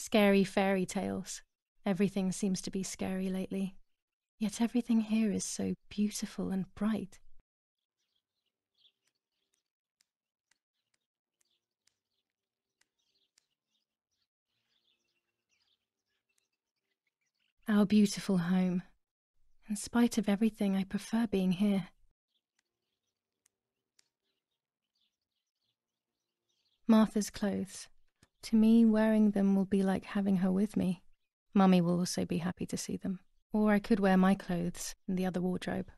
Scary fairy tales. Everything seems to be scary lately. Yet everything here is so beautiful and bright. Our beautiful home. In spite of everything, I prefer being here. Martha's clothes. To me, wearing them will be like having her with me. Mummy will also be happy to see them. Or I could wear my clothes in the other wardrobe.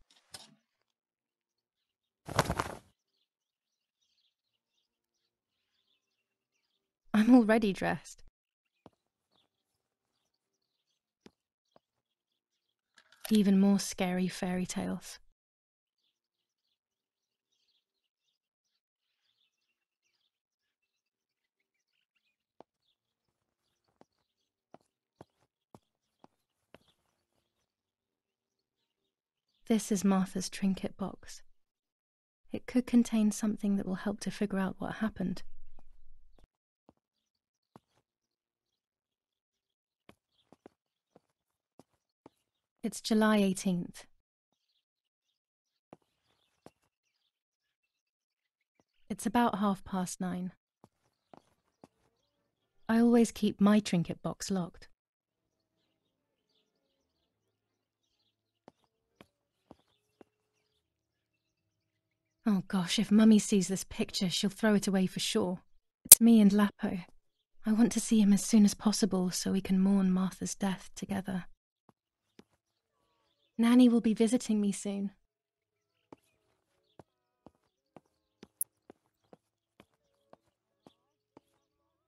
I'm already dressed. Even more scary fairy tales. This is Martha's trinket box. It could contain something that will help to figure out what happened. It's July 18th. It's about 9:30. I always keep my trinket box locked. Oh gosh, if Mummy sees this picture, she'll throw it away for sure. It's me and Lapo. I want to see him as soon as possible so we can mourn Martha's death together. Nanny will be visiting me soon.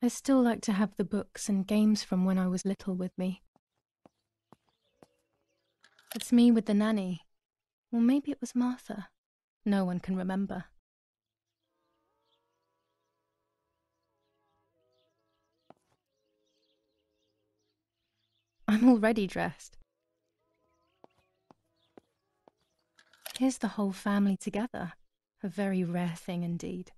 I still like to have the books and games from when I was little with me. It's me with the nanny. Or maybe it was Martha. No one can remember. I'm already dressed. Here's the whole family together. A very rare thing indeed.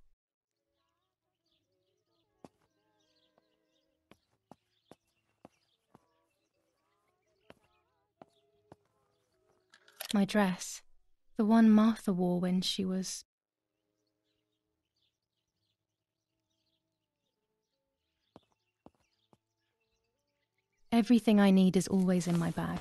My dress. The one Martha wore when she was... Everything I need is always in my bag.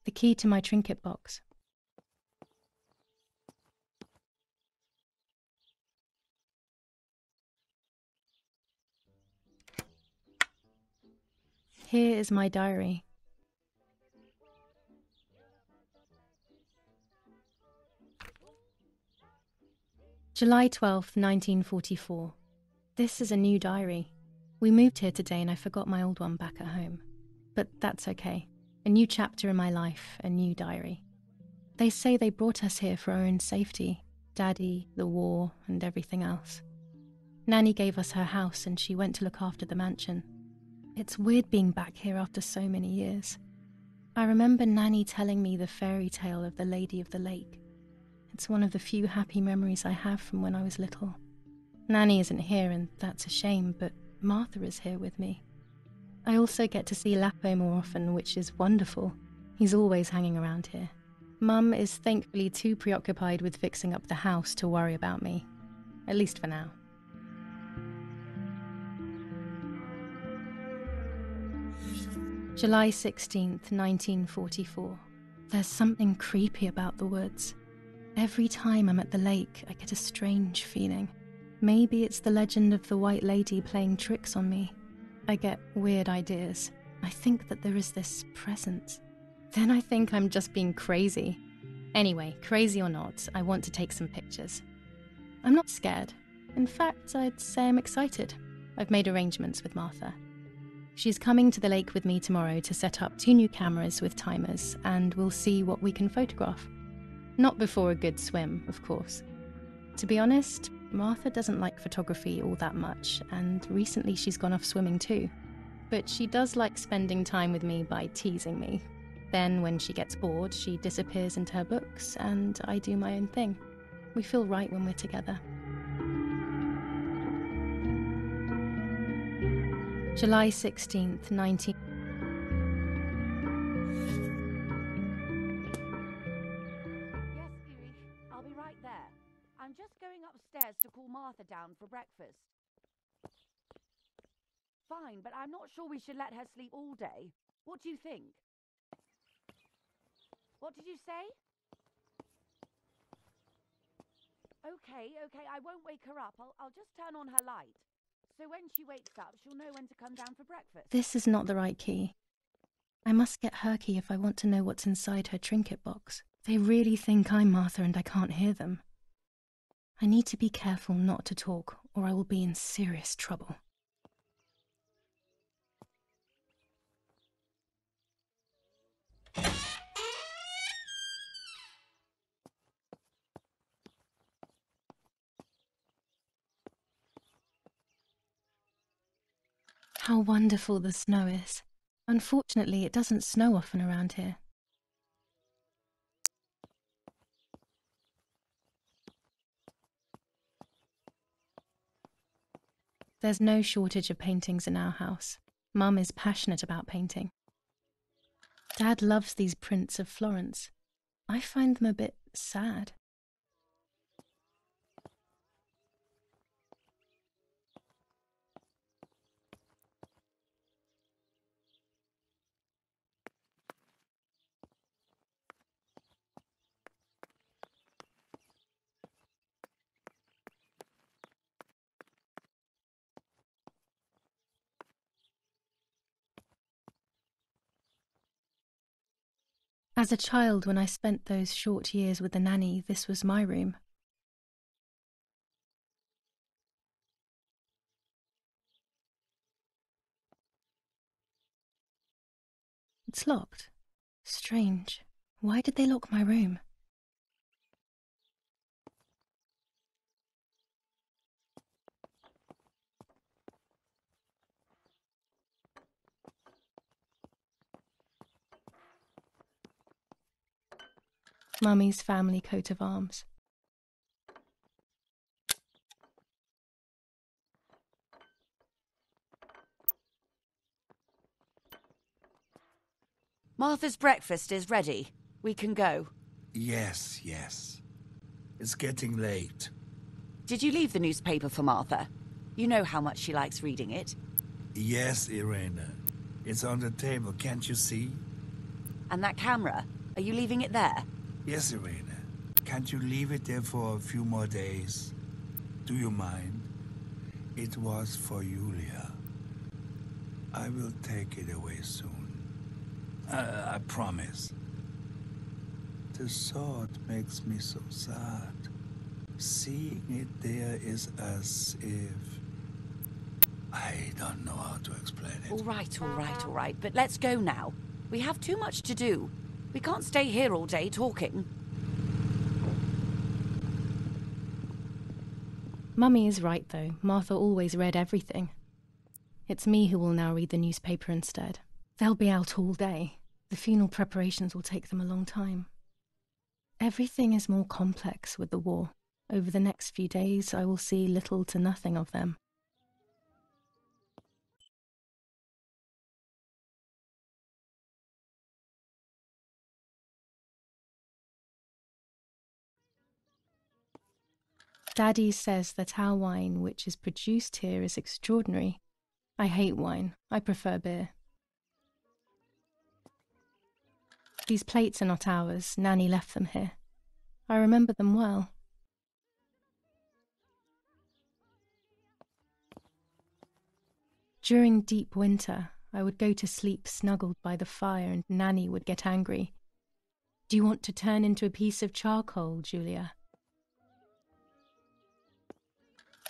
The key to my trinket box. Here is my diary. July 12th, 1944. This is a new diary. We moved here today and I forgot my old one back at home. But that's okay. A new chapter in my life, a new diary. They say they brought us here for our own safety. Daddy, the war, and everything else. Nanny gave us her house and she went to look after the mansion. It's weird being back here after so many years. I remember Nanny telling me the fairy tale of the Lady of the Lake. It's one of the few happy memories I have from when I was little. Nanny isn't here and that's a shame, but Martha is here with me. I also get to see Lapo more often, which is wonderful. He's always hanging around here. Mum is thankfully too preoccupied with fixing up the house to worry about me, at least for now. July 16th, 1944. There's something creepy about the woods. Every time I'm at the lake, I get a strange feeling. Maybe it's the legend of the white lady playing tricks on me. I get weird ideas. I think that there is this presence. Then I think I'm just being crazy. Anyway, crazy or not, I want to take some pictures. I'm not scared. In fact, I'd say I'm excited. I've made arrangements with Martha. She's coming to the lake with me tomorrow to set up 2 new cameras with timers, and we'll see what we can photograph. Not before a good swim, of course. To be honest, Martha doesn't like photography all that much, and recently she's gone off swimming too. But she does like spending time with me by teasing me. Then, when she gets bored, she disappears into her books, and I do my own thing. We feel right when we're together. July 16th, 19... Yes, Erich, I'll be right there. I'm just going upstairs to call Martha down for breakfast. Fine, but I'm not sure we should let her sleep all day. What do you think? What did you say? Okay, I won't wake her up. I'll just turn on her light. So when she wakes up, she'll know when to come down for breakfast. This is not the right key. I must get her key if I want to know what's inside her trinket box. They really think I'm Martha and I can't hear them. I need to be careful not to talk, or I will be in serious trouble. How wonderful the snow is. Unfortunately, it doesn't snow often around here. There's no shortage of paintings in our house. Mum is passionate about painting. Dad loves these prints of Florence. I find them a bit sad. As a child, when I spent those short years with the nanny, this was my room. It's locked. Strange. Why did they lock my room? Mummy's family coat of arms. Martha's breakfast is ready. We can go. Yes. It's getting late. Did you leave the newspaper for Martha? You know how much she likes reading it. Yes, Irena. It's on the table, can't you see? And that camera, are you leaving it there? Yes, Irena. Can't you leave it there for a few more days? Do you mind? It was for Julia. I will take it away soon. I promise. The thought makes me so sad. Seeing it there is as if... I don't know how to explain it. All right. But let's go now. We have too much to do. We can't stay here all day talking. Mummy is right, though. Martha always read everything. It's me who will now read the newspaper instead. They'll be out all day. The funeral preparations will take them a long time. Everything is more complex with the war. Over the next few days, I will see little to nothing of them. Daddy says that our wine, which is produced here, is extraordinary. I hate wine. I prefer beer. These plates are not ours. Nanny left them here. I remember them well. During deep winter, I would go to sleep snuggled by the fire and Nanny would get angry. Do you want to turn into a piece of charcoal, Julia?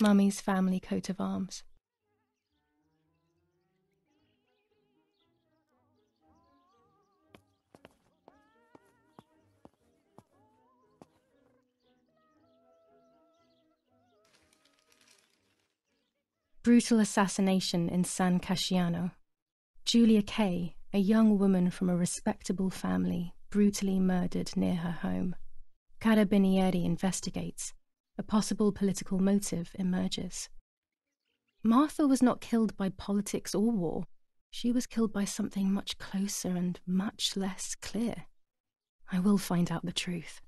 Mummy's family coat of arms. Brutal assassination in San Casciano. Julia Kay, a young woman from a respectable family, brutally murdered near her home. Carabinieri investigates. A possible political motive emerges. Martha was not killed by politics or war. She was killed by something much closer and much less clear. I will find out the truth.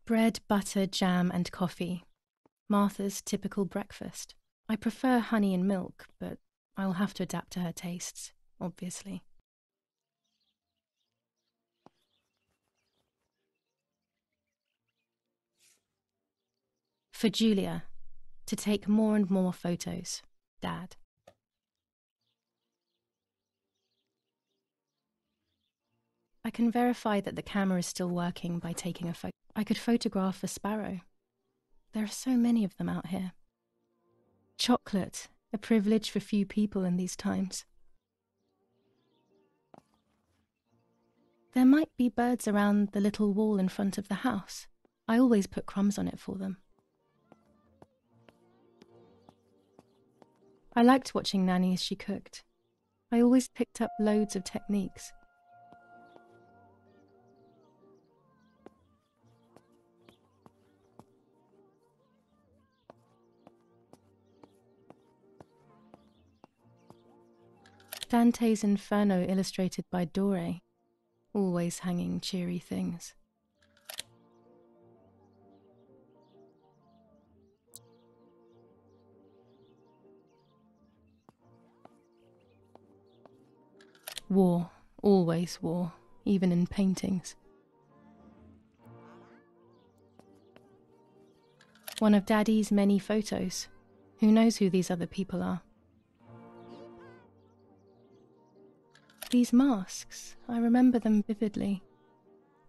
Bread, butter, jam and coffee. Martha's typical breakfast. I prefer honey and milk, but I will have to adapt to her tastes, obviously. For Julia, to take more and more photos. Dad. I can verify that the camera is still working by taking a photo. I could photograph a sparrow. There are so many of them out here. Chocolate, a privilege for few people in these times. There might be birds around the little wall in front of the house. I always put crumbs on it for them. I liked watching Nanny as she cooked. I always picked up loads of techniques. Dante's Inferno illustrated by Dore, always hanging cheery things. War, always war, even in paintings. One of Daddy's many photos. Who knows who these other people are? These masks, I remember them vividly.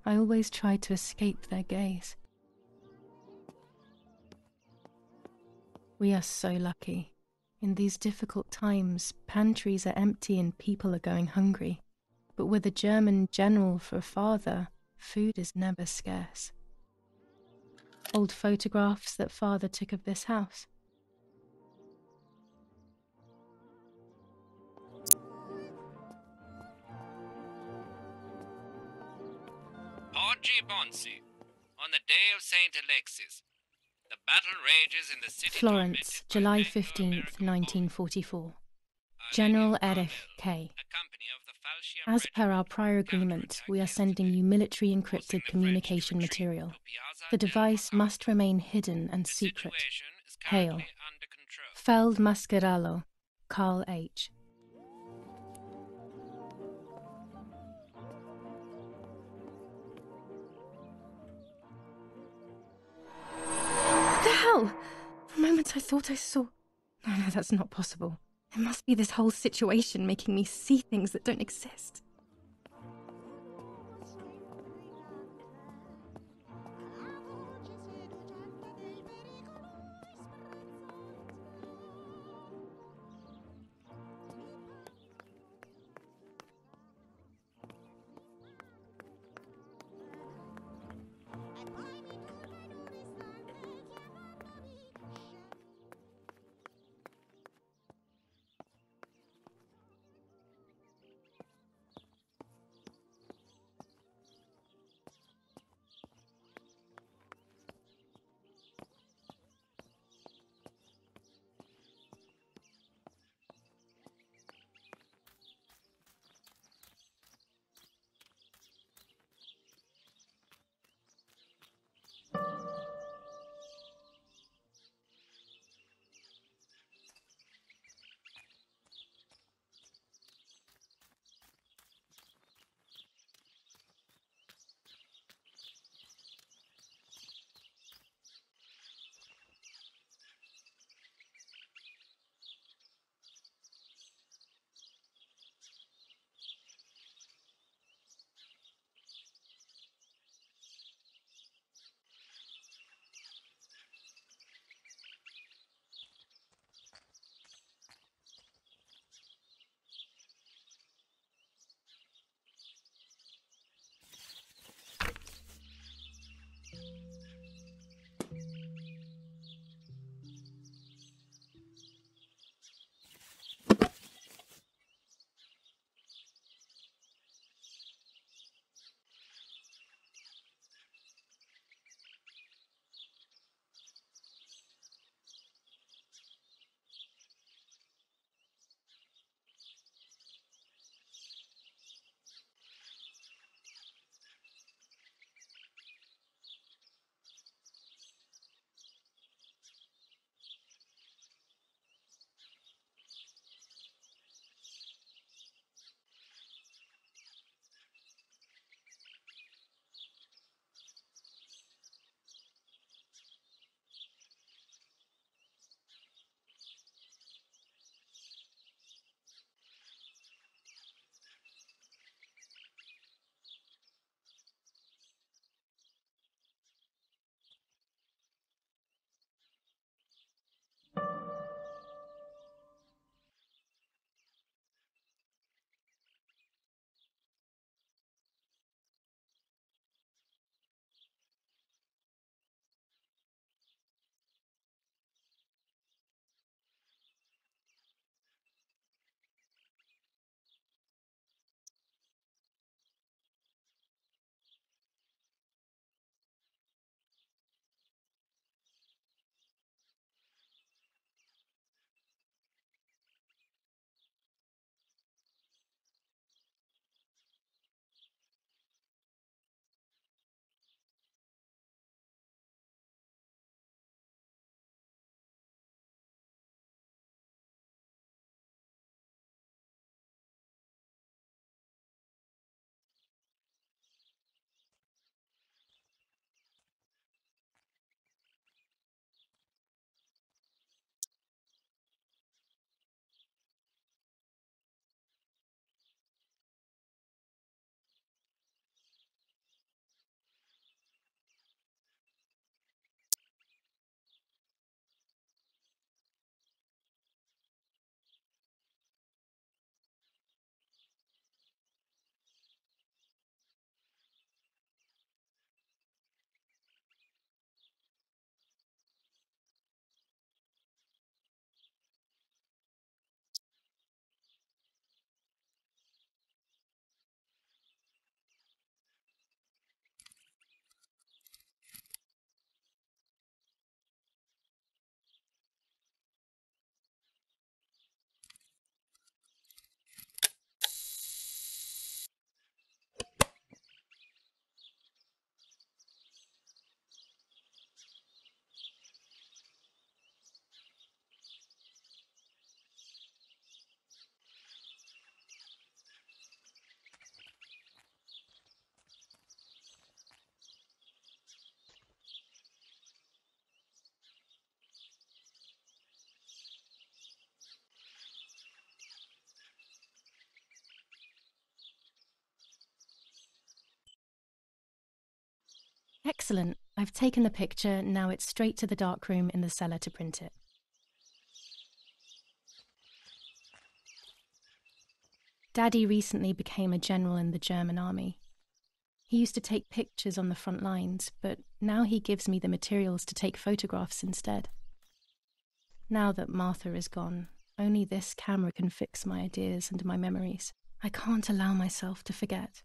I always tried to escape their gaze. We are so lucky. In these difficult times, pantries are empty and people are going hungry. But with a German general for a father, food is never scarce. Old photographs that father took of this house. Bonsi, on the day of St. Alexis. The battle rages in the city. Florence, July 15th, 1944. General Erich K. As per our prior agreement, we are sending you military encrypted communication material. The device must remain hidden and secret. Hail. Feld Mascherallo, Carl H. What the hell? For a moment I thought I saw... No, that's not possible. It must be this whole situation making me see things that don't exist. Excellent. I've taken the picture, now it's straight to the darkroom in the cellar to print it. Daddy recently became a general in the German army. He used to take pictures on the front lines, but now he gives me the materials to take photographs instead. Now that Martha is gone, only this camera can fix my ideas and my memories. I can't allow myself to forget.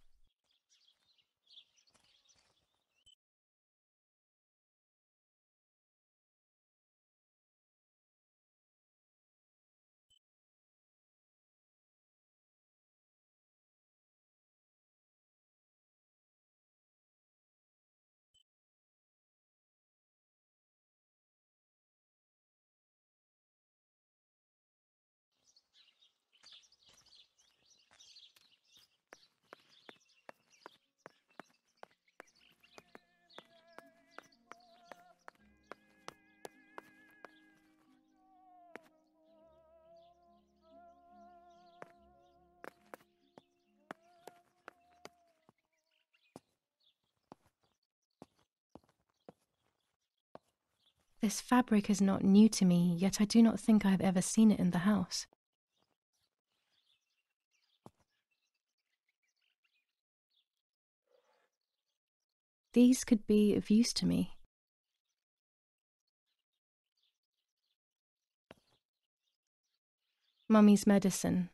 This fabric is not new to me, yet I do not think I have ever seen it in the house. These could be of use to me. Mummy's medicine.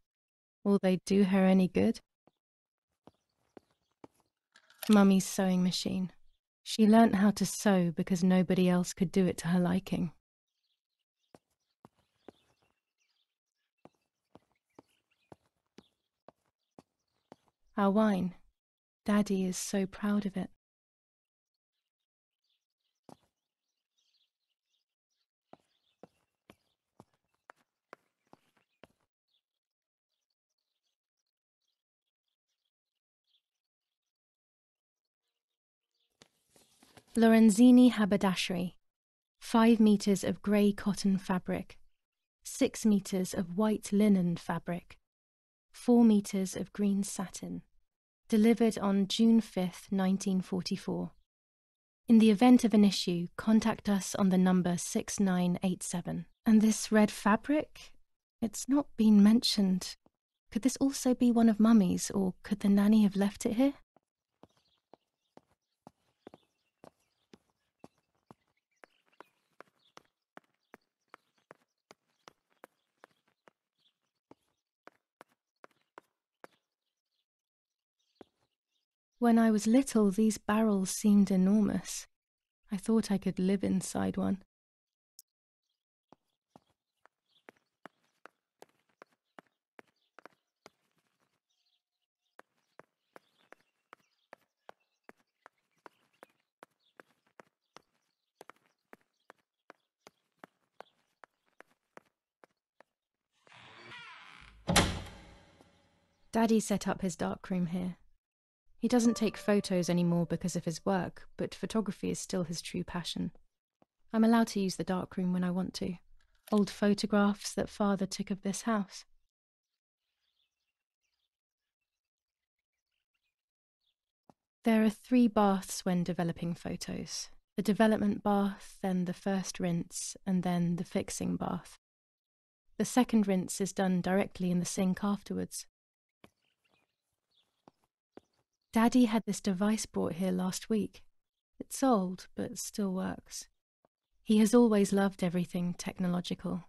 Will they do her any good? Mummy's sewing machine. She learnt how to sew because nobody else could do it to her liking. Our wine. Daddy is so proud of it. Lorenzini haberdashery. 5 meters of grey cotton fabric. 6 meters of white linen fabric. 4 meters of green satin. Delivered on June 5th, 1944. In the event of an issue, contact us on the number 6987. And this red fabric? It's not been mentioned. Could this also be one of Mummy's, or could the nanny have left it here? When I was little, these barrels seemed enormous. I thought I could live inside one. Daddy set up his darkroom here. He doesn't take photos anymore because of his work, but photography is still his true passion. I'm allowed to use the darkroom when I want to. Old photographs that Father took of this house. There are 3 baths when developing photos. The development bath, then the first rinse, and then the fixing bath. The second rinse is done directly in the sink afterwards. Daddy had this device brought here last week. It's old, but still works. He has always loved everything technological.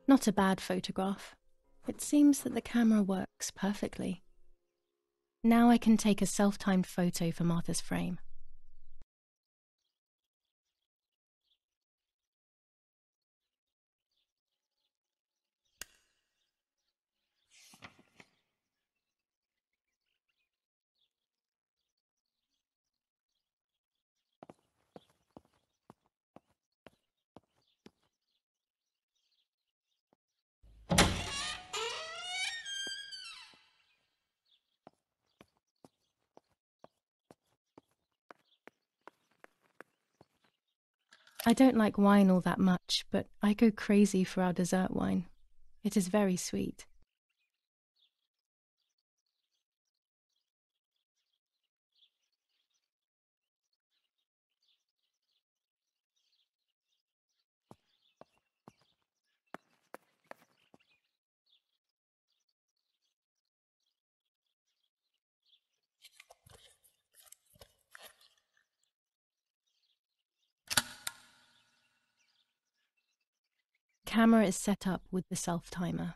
Not a bad photograph. It seems that the camera works perfectly. Now I can take a self-timed photo for Martha's frame. I don't like wine all that much, but I go crazy for our dessert wine. It is very sweet. Camera is set up with the self-timer.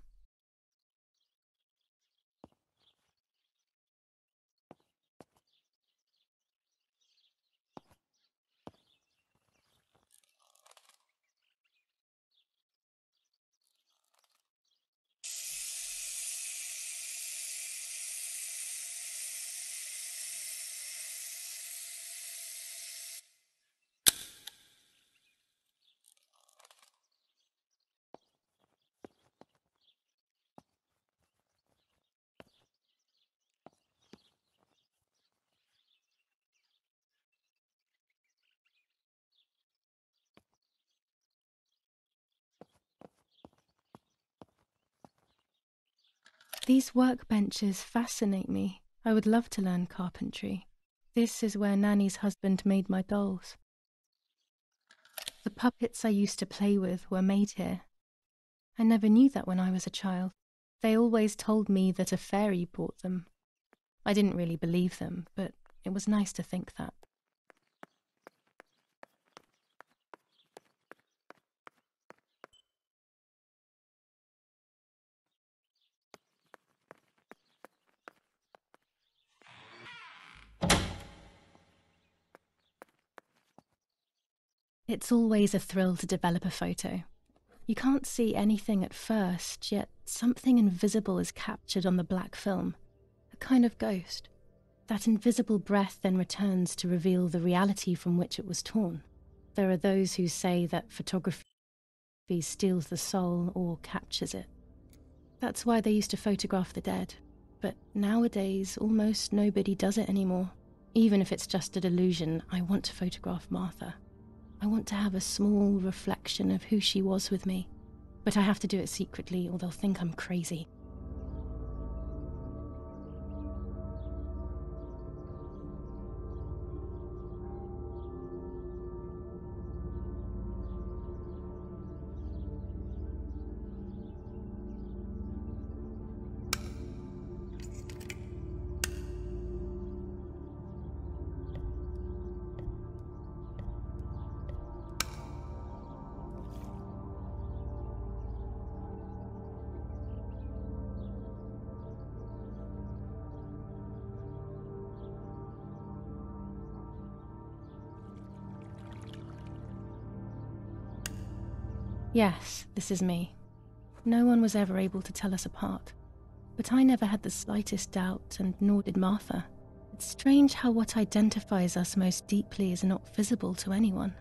These workbenches fascinate me. I would love to learn carpentry. This is where Nanny's husband made my dolls. The puppets I used to play with were made here. I never knew that when I was a child. They always told me that a fairy brought them. I didn't really believe them, but it was nice to think that. It's always a thrill to develop a photo. You can't see anything at first, yet something invisible is captured on the black film, a kind of ghost. That invisible breath then returns to reveal the reality from which it was torn. There are those who say that photography steals the soul or captures it. That's why they used to photograph the dead. But nowadays, almost nobody does it anymore. Even if it's just a delusion, I want to photograph Martha. I want to have a small reflection of who she was with me. But I have to do it secretly or they'll think I'm crazy. Yes, this is me. No one was ever able to tell us apart. But I never had the slightest doubt, and nor did Martha. It's strange how what identifies us most deeply is not visible to anyone.